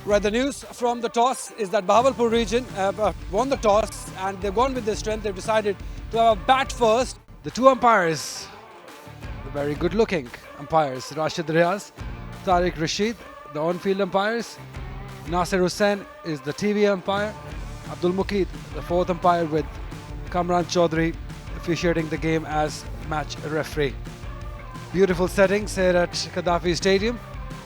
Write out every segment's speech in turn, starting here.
Right, the news from the toss is that Bahawalpur region have won the toss and they've gone with their strength. They've decided to have a bat first. The two umpires, the very good looking umpires, Rashid Riaz, Tariq Rashid, the on-field umpires. Nasir Hussain is the TV umpire. Abdul Muqeed, the fourth umpire, with Kamran Chaudhry officiating the game as match referee. Beautiful settings here at Gaddafi Stadium.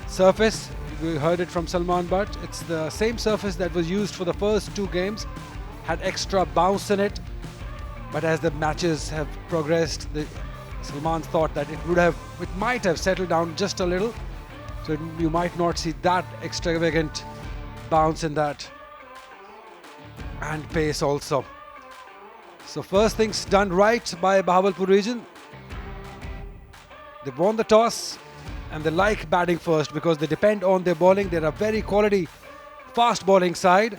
Surface, we heard it from Salman Butt. It's the same surface that was used for the first two games. Had extra bounce in it. But as the matches have progressed, Salman thought that it might have settled down just a little. So you might not see that extravagant bounce in that. And pace also. So first things done right by Bahawalpur region. They've won the toss and they like batting first because they depend on their bowling. They're a very quality fast bowling side.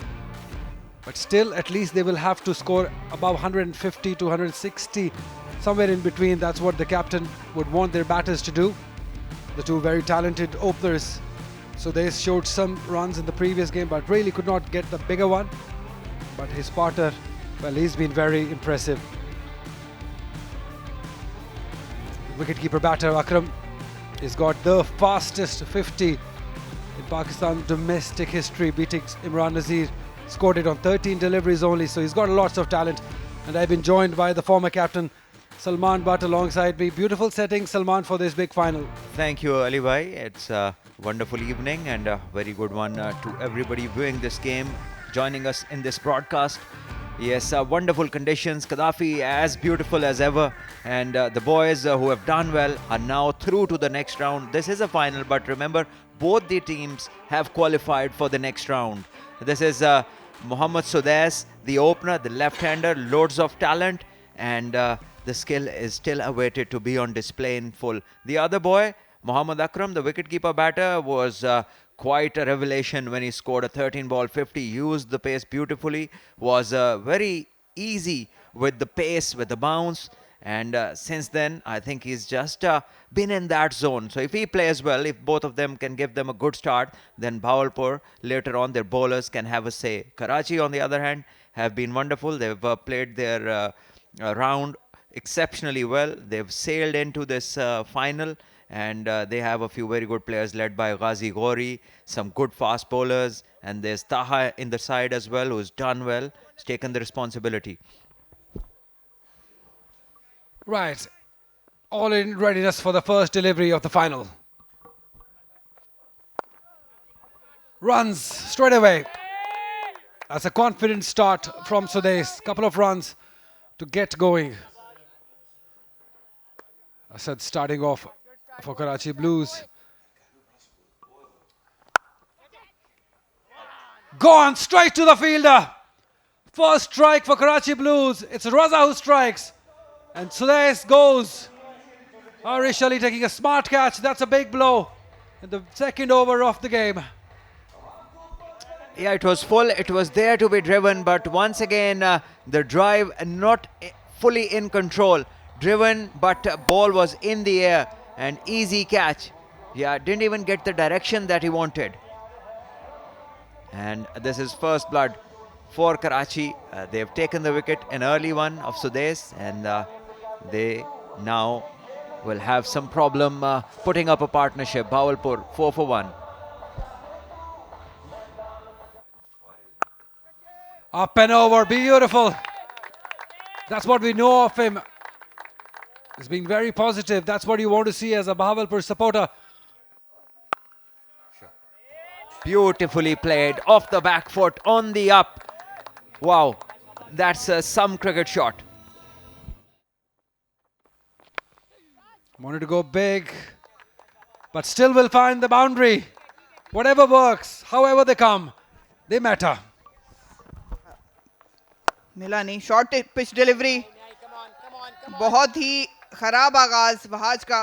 But still, at least they will have to score above 150 to 160, somewhere in between. That's what the captain would want their batters to do. The two very talented openers. So they showed some runs in the previous game, but really could not get the bigger one. But his partner, well, he's been very impressive. Wicketkeeper batter Akram has got the fastest 50 in Pakistan domestic history, beating Imran Nazir. Scored it on 13 deliveries only, so he's got lots of talent. And I've been joined by the former captain Salman Butt alongside me. Beautiful setting, Salman, for this big final. Thank you, Ali Bhai. It's a wonderful evening and a very good one to everybody viewing this game, joining us in this broadcast. Yes, wonderful conditions. Gaddafi as beautiful as ever. And the boys who have done well are now through to the next round. This is a final, but remember, both the teams have qualified for the next round. This is Mohammad Sudais, the opener, the left-hander, loads of talent, and the skill is still awaited to be on display in full. The other boy, Mohammad Akram, the wicketkeeper batter, was quite a revelation when he scored a 13-ball 50, used the pace beautifully, was very easy with the pace, with the bounce, and since then, I think he's just been in that zone. So if he plays well, if both of them can give them a good start, then Bahawalpur, later on, their bowlers can have a say. Karachi, on the other hand, have been wonderful. They've played their round exceptionally well. They've sailed into this final, and they have a few very good players led by Ghazi Ghori, some good fast bowlers, and there's Taha in the side as well, who's done well, has taken the responsibility. Right, all in readiness for the first delivery of the final. Runs straight away. That's a confident start from Sudais. Couple of runs to get going. I said starting off for Karachi Blues. Gone straight to the fielder. First strike for Karachi Blues. It's Raza who strikes. And Sudais goes. Arish Ali taking a smart catch. That's a big blow in the second over of the game. Yeah, it was full. It was there to be driven, but once again, the drive not fully in control. Driven, but ball was in the air. And easy catch. Yeah, didn't even get the direction that he wanted. And this is first blood for Karachi. They've taken the wicket, an early one of Sudais, and they now will have some problem putting up a partnership. Bahawalpur 4 for 1. Up and over, beautiful. That's what we know of him. He's being very positive. That's what you want to see as a Bahawalpur supporter. Beautifully played, off the back foot, on the up. Wow, that's some cricket shot. Wanted to go big, but still will find the boundary. Whatever works, however they come, they matter. मिला नहीं. Short pitch delivery. बहुत ही खराब आगाज वहाज का.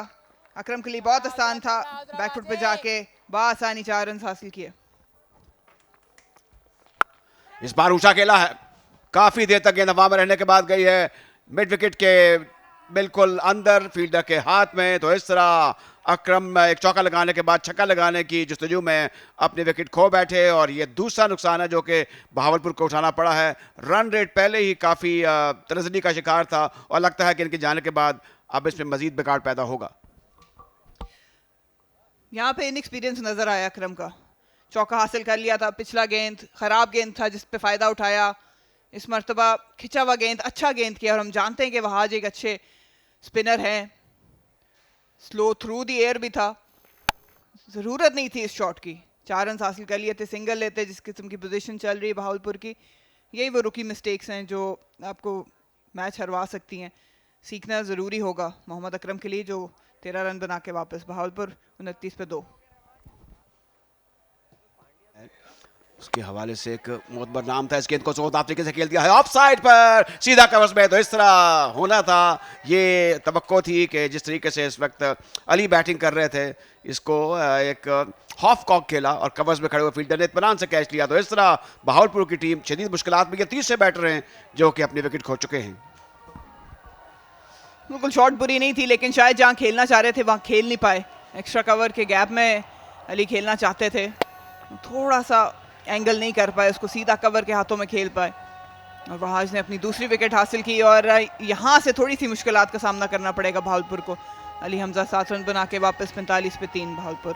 अकरम के लिए बहुत आसान था. बैकफुट पे जाके बासानी 4 रन हासिल किए. इस बार ऊंचा खेला है. काफी देर तक गेंद हवा में रहने के बाद गई है. मिड विकेट के बिल्कुल अंदर फील्डर के हाथ में। तो इस तरह अकरम एक चौका लगाने के बाद छक्का लगाने की जस्तजू में अपने विकेट खो बैठे और ये दूसरा नुकसान है जो कि बहावलपुर को उठाना पड़ा है। रन रेट पहले ही काफ़ी तनज़ली का शिकार था और लगता है कि इनके जाने के बाद अब इसमें मजीद बिगाड़ पैदा होगा। यहाँ पे इनएक्सपीरियंस नजर आया अकरम का। चौका हासिल कर लिया था, पिछला गेंद खराब गेंद था जिस पे फायदा उठाया। इस मर्तबा खिंचा हुआ गेंद, अच्छा गेंद किया और हम जानते हैं कि वहाज एक अच्छे स्पिनर हैं। स्लो थ्रू द एयर भी था, जरूरत नहीं थी इस शॉट की। 4 रन हासिल कर लिए थे, सिंगल लेते जिस किस्म की पोजीशन चल रही है बहावलपुर की। यही वो रुकी मिस्टेक्स हैं जो आपको मैच हरवा सकती हैं। सीखना ज़रूरी होगा मोहम्मद अकरम के लिए जो 13 रन बना के वापस। बहावलपुर 29 पे 2। उसके हवाले से एक मोतबर नाम था। इस गेंद को जोरदार तरीके से खेल दिया है ऑफ साइड पर, सीधा कवर्स में। तो इस तरह होना था, ये तवक्को थी कि जिस तरीके से इस वक्त अली बैटिंग कर रहे थे, इसको एक हाफ कॉक खेला और कवर्स में खड़े हुए फील्डर ने इत्मीनान से कैच लिया। तो इस तरह बहावलपुर की टीम शदीद मुश्किलात में, ये तीसरे बैटर हैं जो कि अपने विकेट खो चुके हैं। बिल्कुल शॉट बुरी नहीं थी, लेकिन शायद जहाँ खेलना चाह रहे थे वहाँ खेल नहीं पाए। एक्स्ट्रा कवर के गैप में अली खेलना चाहते थे, थोड़ा सा एंगल नहीं कर पाए, उसको सीधा कवर के हाथों में खेल पाए और वहाज ने अपनी दूसरी विकेट हासिल की। और यहाँ से थोड़ी सी मुश्किलात का सामना करना पड़ेगा बहावलपुर को। अली हमजा 7 रन बना के वापस 45 पे 3 Bahawalpur.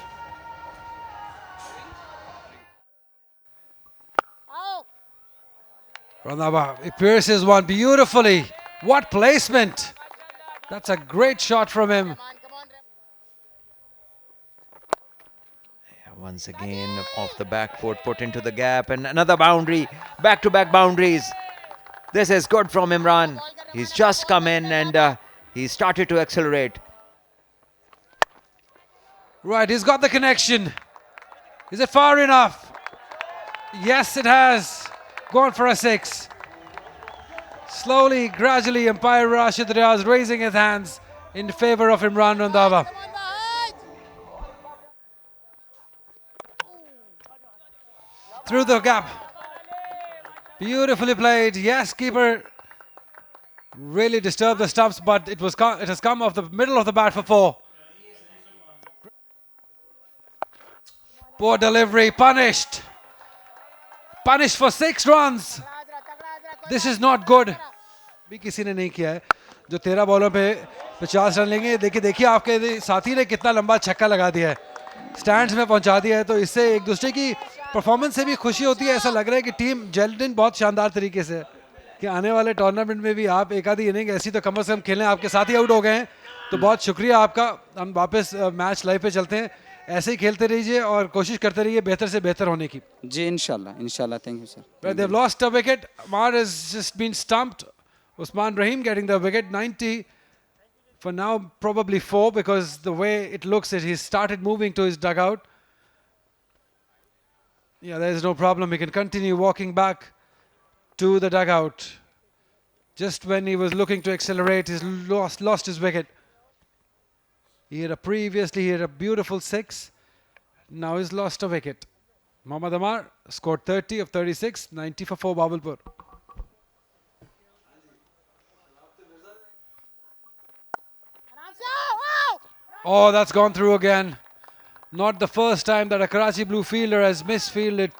Randhawa, he pierces one beautifully. What placement! That's a great shot from him. Once again, off the back foot, put into the gap, and another boundary. Back-to-back boundaries. This is good from Imran. He's just come in and he started to accelerate. Right, he's got the connection. Is it far enough? Yes, it has. Gone for a 6. Slowly, gradually, umpire Rashid Riaz raising his hands in favor of Imran Randhawa. Through the gap. Beautifully played. Yes, keeper really disturbed the stumps, but it has come off the middle of the bat for 4. Poor delivery, punished. Punished for 6 runs. This is not good. भी किसी ने नहीं किया है जो 13 बॉलों पे 50 run लेंगे। देखिए आपके साथी ने कितना लंबा छक्का लगा दिया है, स्टैंड्स में पहुंचा दिया है। तो इससे एक दूसरे की परफॉर्मेंस से भी खुशी होती है। ऐसा लग रहा है कि टीम जेल्ड इन बहुत शानदार तरीके से कि आने वाले टूर्नामेंट में भी आप एक आधी इनिंग ऐसी तो कम से कम खेलें। आपके साथी आउट हो गए हैं तो बहुत शुक्रिया आपका। हम वापस मैच लाइव पे चलते हैं। ऐसे ही खेलते रहिए और कोशिश करते रहिए बेहतर से बेहतर होने की। जी इंशाल्लाह thank you sir. But they've lost a wicket. Amar has just been stumped. Usman Rahim getting the wicket. 90 for now, probably 4 because the way it looks he's started moving to his dugout. Yeah, there's no problem. He can continue walking back to the dugout. Just when he was looking to accelerate, he's lost his wicket. He had a beautiful 6. Now he's lost a wicket. Mohammad Amar scored 30 of 36, 90 for 4 Bawalpur. Oh, that's gone through again. Not the first time that a Karachi blue fielder has misfielded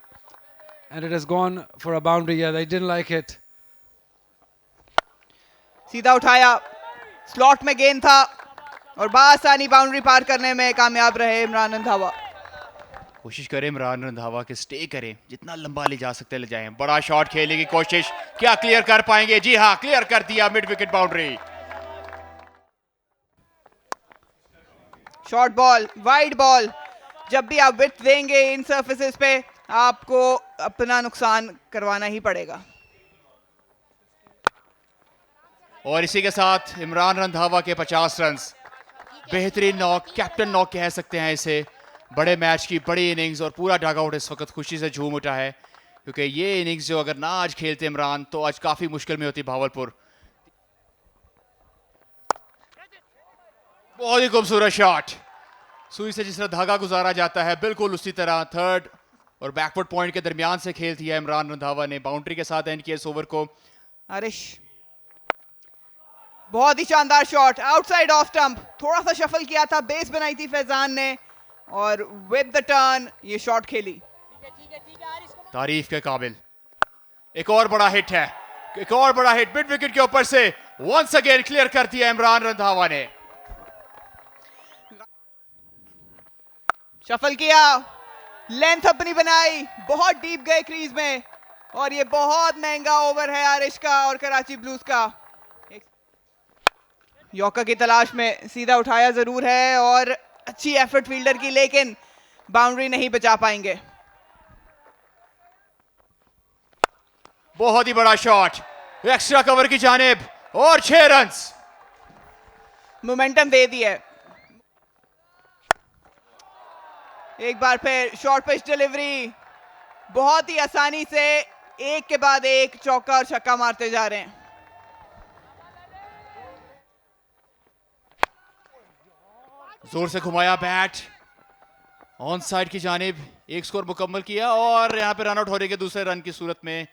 and it has gone for a boundary. Yeah, they didn't like it. सीधा उठाया, slot में गेंद था और बासानी boundary पार करने में कामयाब रहे इमरान रंधावा। कोशिश करें इमरान रंधावा के स्टे करें, जितना लंबा ले जा सकते ले जाएं। बड़ा शॉट खेलने की कोशिश, क्या क्लियर कर पाएंगे? जी हाँ, क्लियर कर दिया mid wicket boundary. Short ball, wide ball, जब भी आप विड्थ देंगे इन सरफेसेस पे आपको अपना नुकसान करवाना ही पड़ेगा। और इसी के साथ इमरान रंधावा के 50 रन, बेहतरीन नॉक, कैप्टन नॉक कह सकते हैं इसे। बड़े मैच की बड़ी इनिंग्स और पूरा डगआउट इस वक्त खुशी से झूम उठा है, क्योंकि ये इनिंग्स जो अगर ना आज खेलते इमरान तो आज काफी मुश्किल में होती भावलपुर। बहुत ही खूबसूरत शॉट, सुई से जिस तरह धागा गुजारा जाता है बिल्कुल उसी तरह थर्ड और बैकवर्ड पॉइंट के दरमियान से खेल दिया इमरान रंधावा ने। बाउंड्री के साथ एंड किया इस ओवर को। आरिश बहुत ही शानदार शॉट आउटसाइड ऑफ स्टंप, थोड़ा सा शफल किया था, बेस बनाई थी फैजान ने और विद द टर्न ये शॉट खेली। तारीफ के काबिल। एक और बड़ा हिट है, एक और बड़ा हिट मिड विकेट के ऊपर से वंस अगेन क्लियर कर दिया इमरान रंधावा ने। शफल किया, लेंथ अपनी बनाई, बहुत डीप गए क्रीज में और ये बहुत महंगा ओवर है आरिश का और कराची ब्लूज का। यॉर्कर की तलाश में सीधा उठाया जरूर है और अच्छी एफर्ट फील्डर की, लेकिन बाउंड्री नहीं बचा पाएंगे। बहुत ही बड़ा शॉट एक्स्ट्रा कवर की जानिब और 6 रन्स। मोमेंटम दे दिया। एक बार फिर शॉर्ट पिच डिलीवरी, बहुत ही आसानी से एक के बाद एक चौका और छक्का मारते जा रहे हैं। जोर से घुमाया बैट ऑन साइड की जानिब, एक स्कोर मुकम्मल किया और यहां पे रन आउट होने के दूसरे रन की सूरत में,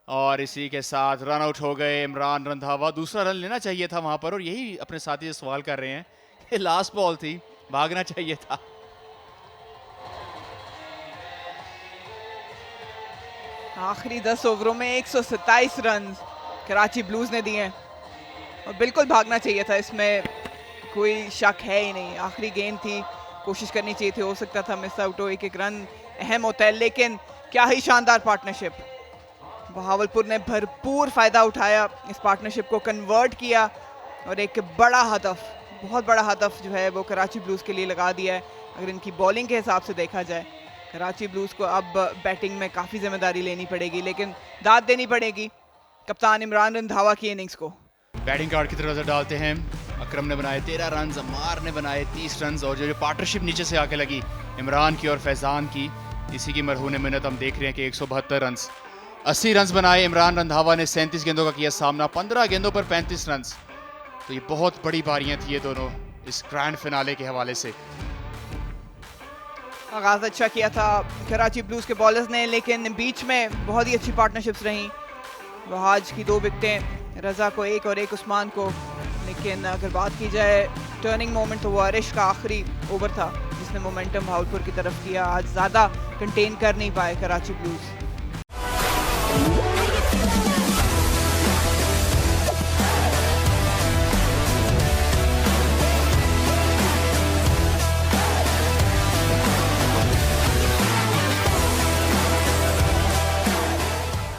और इसी के साथ रन आउट हो गए इमरान रंधावा। दूसरा रन लेना चाहिए था वहां पर और यही अपने साथी से सवाल कर रहे हैं, ये लास्ट बॉल थी, भागना चाहिए था। आखिरी 10 ओवरों में 127 रन कराची ब्लूज ने दिए और बिल्कुल भागना चाहिए था, इसमें कोई शक है ही नहीं। आखिरी गेंद थी, कोशिश करनी चाहिए थी, हो सकता था मिस आउट हो, एक एक रन अहम होता है, लेकिन क्या ही शानदार पार्टनरशिप। बहावलपुर ने भरपूर फायदा उठाया, इस पार्टनरशिप को कन्वर्ट किया और एक बड़ा हदफ, बहुत बड़ा हदफ जो है वो कराची ब्लूज के लिए लगा दिया है। अगर इनकी बॉलिंग के हिसाब से देखा जाए, कराची ब्लूज को अब बैटिंग में काफ़ी जिम्मेदारी लेनी पड़ेगी, लेकिन दाद देनी पड़ेगी कप्तान इमरान रंधावा की इनिंग्स को। बैटिंग कार्ड की तरफ नजर डालते हैं। अकरम ने बनाए 13 रन, अम्मार ने बनाए 30 रन और जो पार्टनरशिप नीचे से आके लगी इमरान की और फैजान की, इसी की मरहून मिन्नत हम देख रहे हैं कि 172 रन, 80 रन बनाए इमरान रंधावा ने। 37 गेंदों का किया सामना, 15 गेंदों पर 35 रन। तो ये बहुत बड़ी पारियां थी ये दोनों इस ग्रैंड फिनाले के हवाले से। आगाज अच्छा किया था कराची ब्लूज के बॉलर्स ने, लेकिन बीच में बहुत ही अच्छी पार्टनरशिप्स रहीं। वहाज की 2 विकेटें, रजा को 1 और 1 उस्मान को। लेकिन अगर बात की जाए टर्निंग मोमेंट, तो वो आरिश का आखिरी ओवर था जिसने मोमेंटम भावलपुर की तरफ किया। आज ज़्यादा कंटेन कर नहीं पाए कराची ब्लूज।